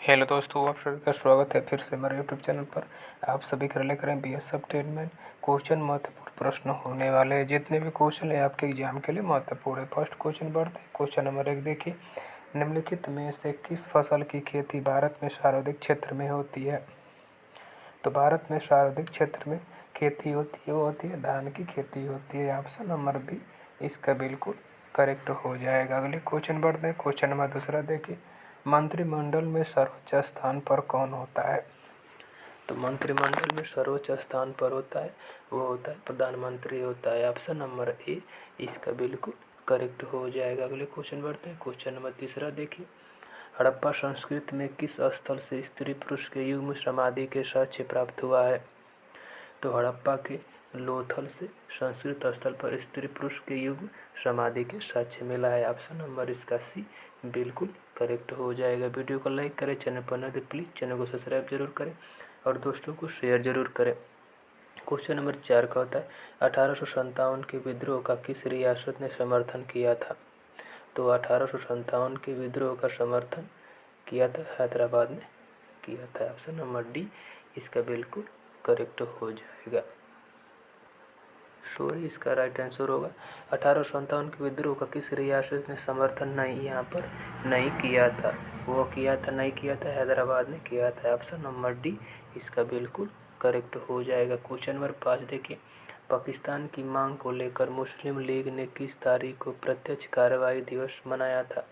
Hello दोस्तों, आप सभी का स्वागत है फिर से हमारे यूट्यूब चैनल पर। आप सभी कर लेकर BS अपडेट क्वेश्चन महत्वपूर्ण प्रश्न होने वाले हैं। जितने भी क्वेश्चन है आपके एग्जाम के लिए महत्वपूर्ण है। फर्स्ट क्वेश्चन बढ़ते हैं। क्वेश्चन नंबर 1 देखिए, निम्नलिखित में से किस फसल की खेती भारत में सर्वाधिक क्षेत्र में होती है? तो भारत में सर्वाधिक क्षेत्र में खेती होती है, वो होती है धान की खेती होती है। ऑप्शन नंबर बी इसका बिल्कुल करेक्ट हो जाएगा। अगले क्वेश्चन बढ़ते हैं। क्वेश्चन नंबर 2 देखिए, मंत्रिमंडल में सर्वोच्च स्थान पर कौन होता है? तो मंत्रिमंडल में सर्वोच्च स्थान पर होता है, वो होता है प्रधानमंत्री होता है। ऑप्शन नंबर ए इसका बिल्कुल करेक्ट हो जाएगा। अगले क्वेश्चन बढ़ते हैं। क्वेश्चन नंबर 3 देखिए, हड़प्पा संस्कृति में किस स्थल से स्त्री पुरुष के युग्म समाधि के साक्ष्य प्राप्त हुआ है? तो हड़प्पा के लोथल से संस्कृत स्थल पर स्त्री पुरुष के युग्म समाधि के साक्ष्य मिला है। ऑप्शन नंबर इसका सी बिल्कुल करेक्ट हो जाएगा। वीडियो को लाइक करें, चैनल पर नए तो प्लीज़ चैनल को सब्सक्राइब जरूर करें और दोस्तों को शेयर जरूर करें। क्वेश्चन नंबर 4 का होता है, 1857 के विद्रोह का किस रियासत ने समर्थन किया था? तो 1857 के विद्रोह का समर्थन किया था हैदराबाद ने किया था। ऑप्शन नंबर डी इसका बिल्कुल करेक्ट हो जाएगा। सॉरी, इसका राइट आंसर होगा 1857 के विद्रोह का किस रियासत ने समर्थन नहीं यहाँ पर नहीं किया था? वो किया था नहीं किया था हैदराबाद ने किया था। ऑप्शन नंबर डी इसका बिल्कुल करेक्ट हो जाएगा। क्वेश्चन नंबर 5 देखिए, पाकिस्तान की मांग को लेकर मुस्लिम लीग ने किस तारीख को प्रत्यक्ष कार्रवाई दिवस मनाया था?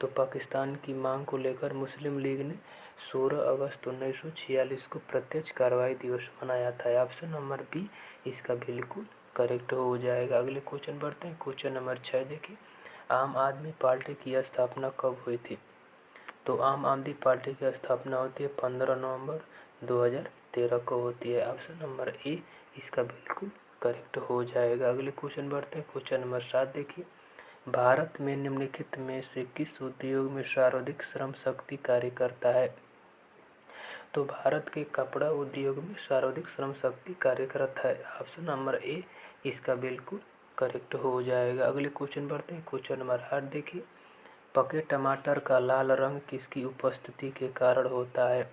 तो पाकिस्तान की मांग को लेकर मुस्लिम लीग ने 16 अगस्त 1946 को प्रत्यक्ष कार्रवाई दिवस मनाया था। ऑप्शन नंबर बी इसका बिल्कुल करेक्ट हो जाएगा। अगले क्वेश्चन बढ़ते हैं। क्वेश्चन नंबर 6 देखिए, आम आदमी पार्टी की स्थापना कब हुई थी? तो आम आदमी पार्टी की स्थापना होती है 15 नवंबर 2013 को होती है। ऑप्शन नंबर ए इसका बिल्कुल करेक्ट हो जाएगा। अगले क्वेश्चन बढ़ते हैं। क्वेश्चन नंबर 7 देखिए, भारत में निम्नलिखित में से किस उद्योग में सर्वाधिक श्रम शक्ति कार्य करता है? तो भारत के कपड़ा उद्योग में सर्वाधिक श्रम शक्ति कार्य करता है। ऑप्शन नंबर ए इसका बिल्कुल करेक्ट हो जाएगा। अगले क्वेश्चन बढ़ते हैं। क्वेश्चन नंबर 8 देखिए, पके टमाटर का लाल रंग किसकी उपस्थिति के कारण होता है?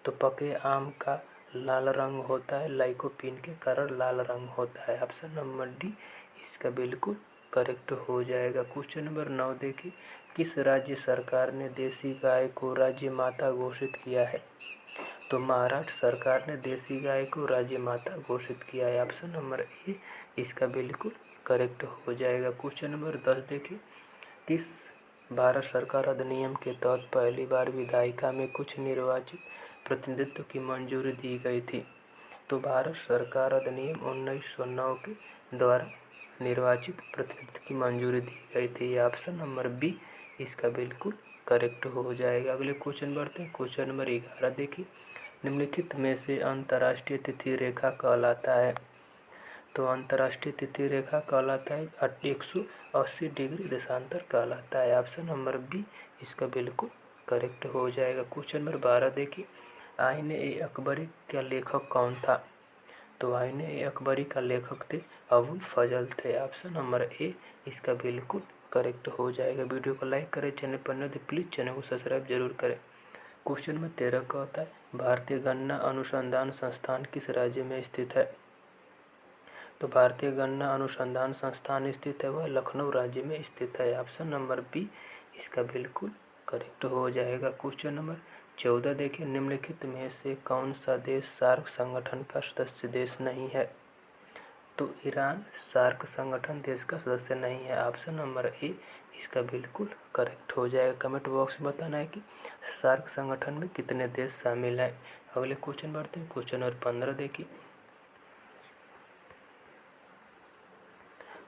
तो पके आम का लाल रंग होता है लाइकोपीन के कारण लाल रंग होता है। ऑप्शन नंबर डी इसका बिल्कुल करेक्ट हो जाएगा। क्वेश्चन नंबर 9 देखिए, किस राज्य सरकार ने देसी गाय को राज्य माता घोषित किया है? तो महाराष्ट्र सरकार ने देसी गाय को राज्य माता घोषित किया है। ऑप्शन नंबर ए इसका बिल्कुल करेक्ट हो जाएगा। क्वेश्चन नंबर 10 देखिए, किस भारत सरकार अधिनियम के तहत पहली बार विधायिका में कुछ निर्वाचित प्रतिनिधित्व की मंजूरी दी गई थी? तो भारत सरकार अधिनियम 1909 के द्वारा निर्वाचित प्रतिनिधित्व की मंजूरी दी गई थी। ऑप्शन नंबर बी इसका बिल्कुल करेक्ट हो जाएगा। अगले क्वेश्चन बढ़ते हैं। क्वेश्चन नंबर 11 देखिए, निम्नलिखित में से अंतर्राष्ट्रीय तिथि रेखा कहलाता है? तो अंतर्राष्ट्रीय तिथि रेखा कहलाता है 180 डिग्री देशांतर कहलाता है। ऑप्शन नंबर बी इसका बिल्कुल करेक्ट हो जाएगा। क्वेश्चन नंबर 12 देखिए, आईने ए अकबरी का लेखक कौन था? तो आईने ए अकबरी का लेखक थे अबुल फजल थे। ऑप्शन नंबर ए इसका बिल्कुल करेक्ट हो जाएगा। वीडियो को लाइक करें, चैनल पर नए तो प्लीज़ चैनल को सब्सक्राइब जरूर करें। क्वेश्चन नंबर 13 का होता है, भारतीय गन्ना अनुसंधान संस्थान किस राज्य में स्थित है? तो भारतीय गन्ना अनुसंधान संस्थान स्थित है वह लखनऊ राज्य में स्थित है। ऑप्शन नंबर बी इसका बिल्कुल करेक्ट हो जाएगा। क्वेश्चन नंबर 14 देखिए, निम्नलिखित में से कौन सा देश सार्क संगठन का सदस्य देश नहीं है? तो ईरान सार्क संगठन देश का सदस्य नहीं है। ऑप्शन नंबर ए इसका बिल्कुल करेक्ट हो जाएगा। कमेंट बॉक्स में बताना है कि सार्क संगठन में कितने देश शामिल हैं। अगले क्वेश्चन बढ़ते हैं। क्वेश्चन नंबर 15 देखिए,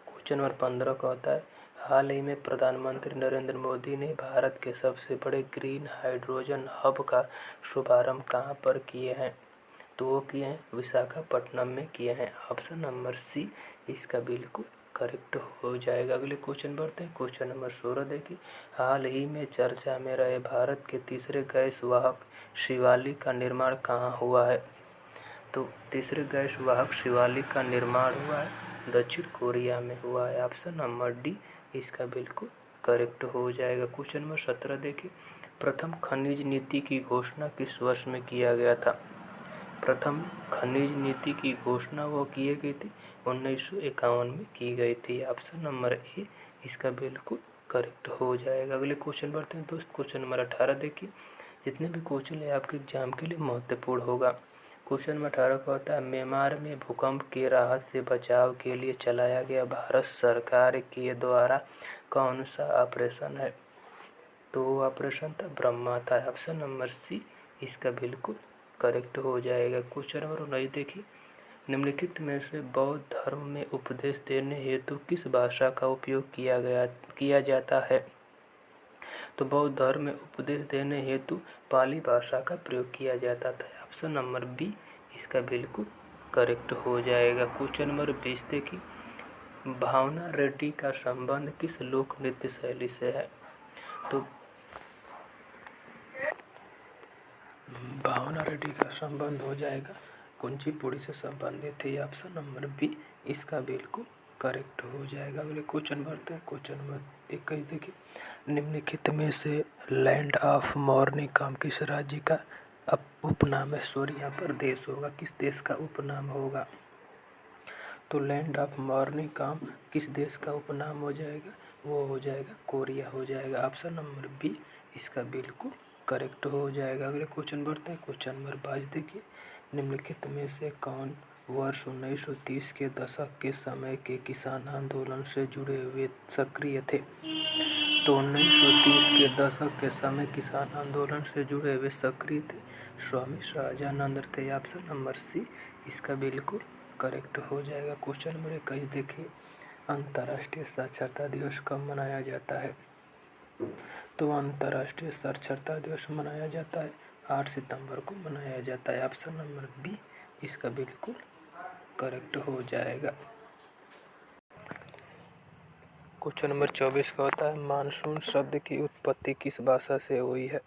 क्वेश्चन नंबर 15 का होता है, हाल ही में प्रधानमंत्री नरेंद्र मोदी ने भारत के सबसे बड़े ग्रीन हाइड्रोजन हब का शुभारंभ कहाँ पर किए हैं? तो वो किए हैं विशाखापट्टनम में किए हैं। ऑप्शन नंबर सी इसका बिल्कुल करेक्ट हो जाएगा। अगले क्वेश्चन बढ़ते हैं। क्वेश्चन नंबर 16 देखिए, हाल ही में चर्चा में रहे भारत के तीसरे गैस वाहक शिवालिक का निर्माण कहाँ हुआ है? तो तीसरे गैस वाहक शिवालिक का निर्माण हुआ है दक्षिण कोरिया में हुआ है। ऑप्शन नंबर डी इसका बिल्कुल करेक्ट हो जाएगा। क्वेश्चन नंबर 17 देखिए, प्रथम खनिज नीति की घोषणा किस वर्ष में किया गया था? प्रथम खनिज नीति की घोषणा वो की गई थी 1951 में की गई थी। ऑप्शन नंबर ए इसका बिल्कुल करेक्ट हो जाएगा। अगले क्वेश्चन बढ़ते हैं दोस्त। क्वेश्चन नंबर 18 देखिए। जितने भी क्वेश्चन है आपके एग्जाम के लिए महत्वपूर्ण होगा। क्वेश्चन नंबर 18 का होता है म्यांमार में भूकंप के राहत से बचाव के लिए चलाया गया भारत सरकार के द्वारा कौन सा ऑपरेशन है? तो ऑपरेशन था ब्रह्मा था। ऑप्शन नंबर सी इसका बिल्कुल करेक्ट हो जाएगा। क्वेश्चन नंबर 19 देखिए। निम्नलिखित में से बौद्ध धर्म में उपदेश देने हेतु किस भाषा का उपयोग किया जाता है? तो बौद्ध धर्म में उपदेश देने हेतु पाली भाषा का प्रयोग किया जाता था। ऑप्शन नंबर बी इसका बिल्कुल करेक्ट हो जाएगा। क्वेश्चन नंबर 20 देखिए। भावना रेड्डी का संबंध किस लोक नृत्य शैली से है? तो भावना रेड्डी का संबंध हो जाएगा कुचिपुड़ी से संबंधित है। ऑप्शन नंबर बी इसका बिल्कुल करेक्ट हो जाएगा। अगले क्वेश्चन बढ़ते हैं। क्वेश्चन नंबर 21 देखिए। निम्नलिखित में से लैंड ऑफ मॉर्निंगकम किस राज्य का उपनाम है? सॉरी यहाँ पर देश होगा, किस देश का उपनाम होगा? तो लैंड ऑफ मॉर्निंगकम किस देश का उपनाम हो जाएगा? वो हो जाएगा कोरिया हो जाएगा। ऑप्शन नंबर बी इसका बिल्कुल करेक्ट हो जाएगा। अगले क्वेश्चन बढ़ते हैं। क्वेश्चन नंबर 22 देखिए। निम्नलिखित में से कौन वर्ष 1930 के दशक के समय के किसान आंदोलन से जुड़े हुए सक्रिय थे? तो 1930 के दशक के समय किसान आंदोलन से जुड़े हुए सक्रिय थे स्वामी सहजानंद थे। ऑप्शन नंबर सी इसका बिल्कुल करेक्ट हो जाएगा। क्वेश्चन नंबर 21 देखिए। अंतर्राष्ट्रीय साक्षरता दिवस कब मनाया जाता है? तो अंतर्राष्ट्रीय साक्षरता दिवस मनाया जाता है 8 सितंबर को मनाया जाता है। ऑप्शन नंबर बी इसका बिल्कुल करेक्ट हो जाएगा। क्वेश्चन नंबर 24 का होता है मानसून शब्द की उत्पत्ति किस भाषा से हुई है?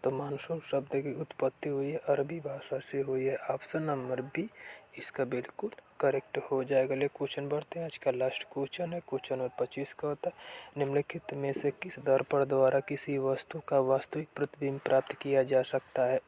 तो मानसून शब्द की उत्पत्ति हुई है अरबी भाषा से हुई है। ऑप्शन नंबर बी इसका बिल्कुल करेक्ट हो जाएगा। ले क्वेश्चन बढ़ते हैं। आज का लास्ट क्वेश्चन है। क्वेश्चन नंबर 25 का होता है निम्नलिखित में से किस दर्पण द्वारा किसी वस्तु का वास्तविक प्रतिबिंब प्राप्त किया जा सकता है?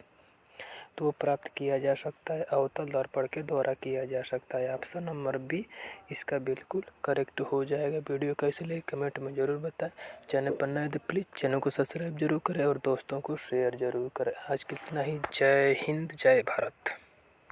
तो प्राप्त किया जा सकता है अवतल दर्पण के द्वारा किया जा सकता है। ऑप्शन नंबर बी इसका बिल्कुल करेक्ट हो जाएगा। वीडियो कैसे लगी कमेंट में ज़रूर बताएं। चैनल पर नए तो प्लीज़ चैनल को सब्सक्राइब जरूर करें और दोस्तों को शेयर जरूर करें। आज के इतना ही। जय हिंद जय भारत।